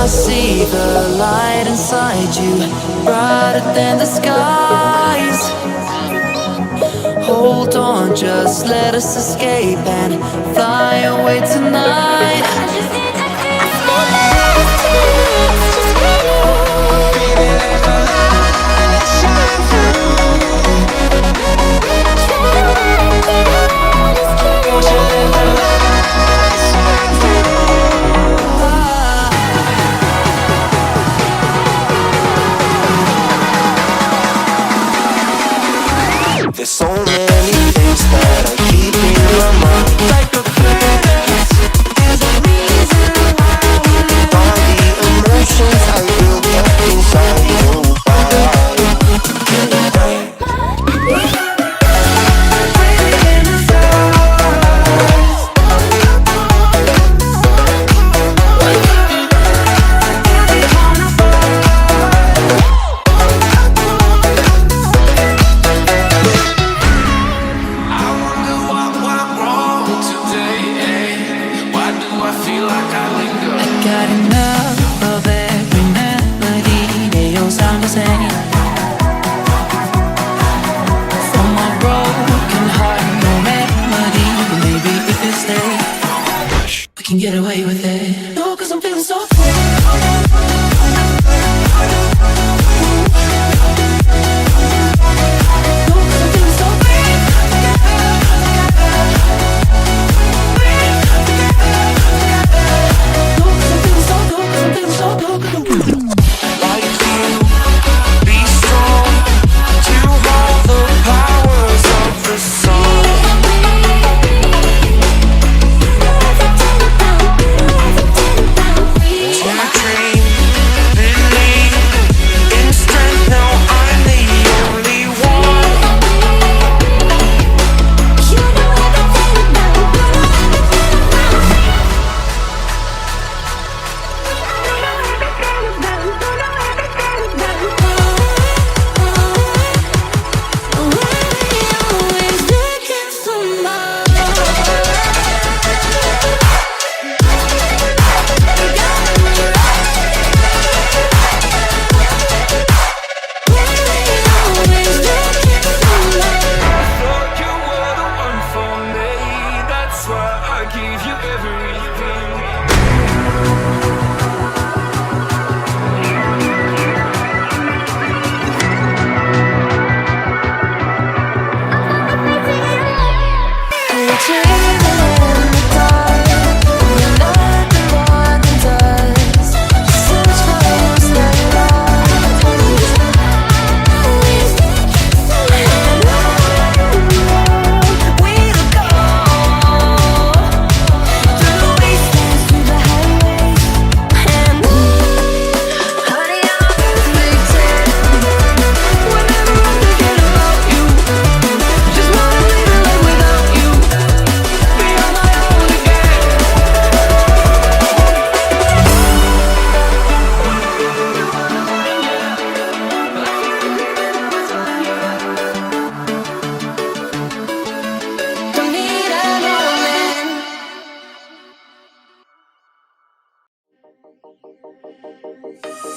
I see the light inside you, brighter than the skies. Hold on, just let us escape and fly away tonight. There's so many things that I keep in my mind, like the past. There's a reason why we live. All the emotions I built up inside you. Got enough of every melody, they all sound the same. For my broken heart, no remedy. But maybe if we stay, we can get away with it. No, 'cause I'm feeling so free.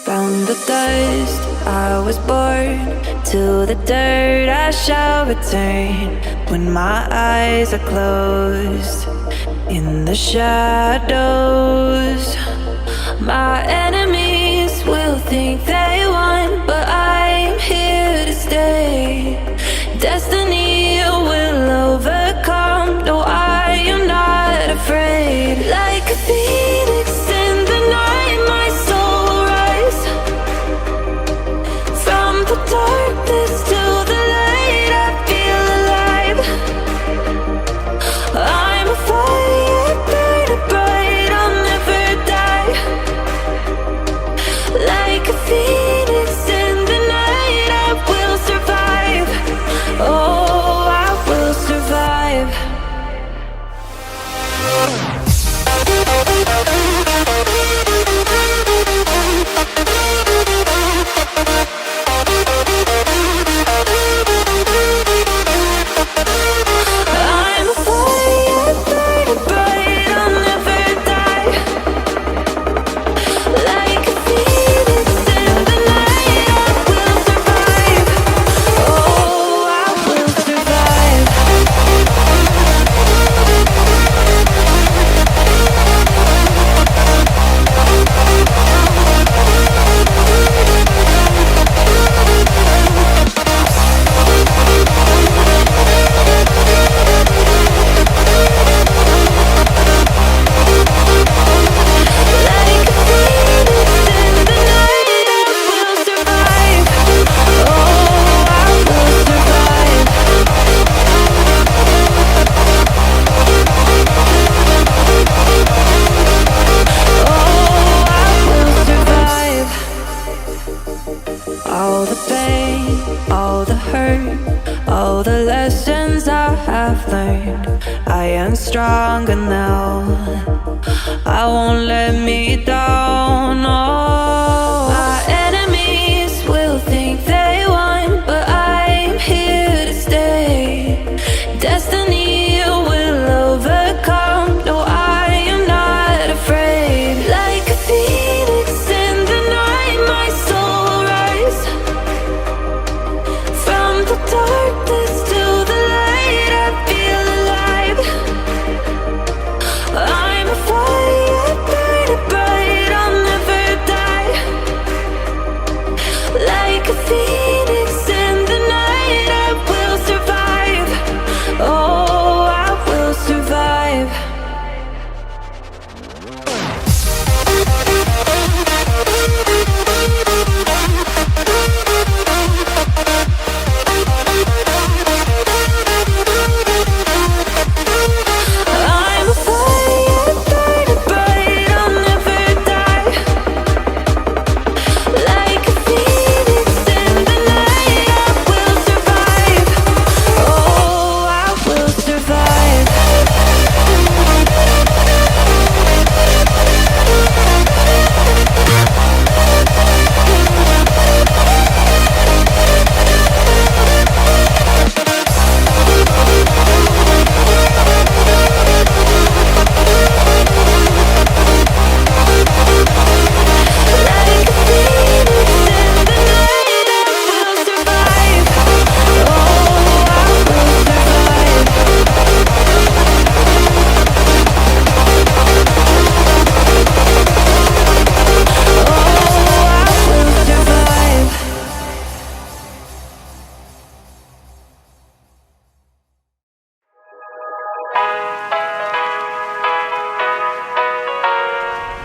From the dust I was born, to the dirt I shall return. When my eyes are closed, in the shadows, my enemies will think they won, but I'm here to stay. Destiny will overcome, no, I am not afraid. Like a phoenix in the night, my soul rise. From the darkness to the light, I feel alive. I'm a fire, burning bright, I'll never die. Like a phoenix have learned I am stronger now. I won't let me down. Oh, my enemies will think they won, but I'm here to stay. Destiny will overcome. No, I am not afraid. Like a phoenix in the night, my soul will rise. From the darkness to the light, I feel alive. I'm a fire, burning bright, I'll never die. Like a phoenix in the night, I will survive. Oh, I will survive. I'm a fire, burning bright, I'll never die. Like a phoenix in the night, I will survive. Oh, I will survive. Like a phoenix in the night, I will survive. Oh, I will survive. Oh, I will survive.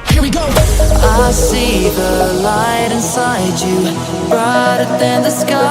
Here we go. I see the light inside you, brighter than the sky.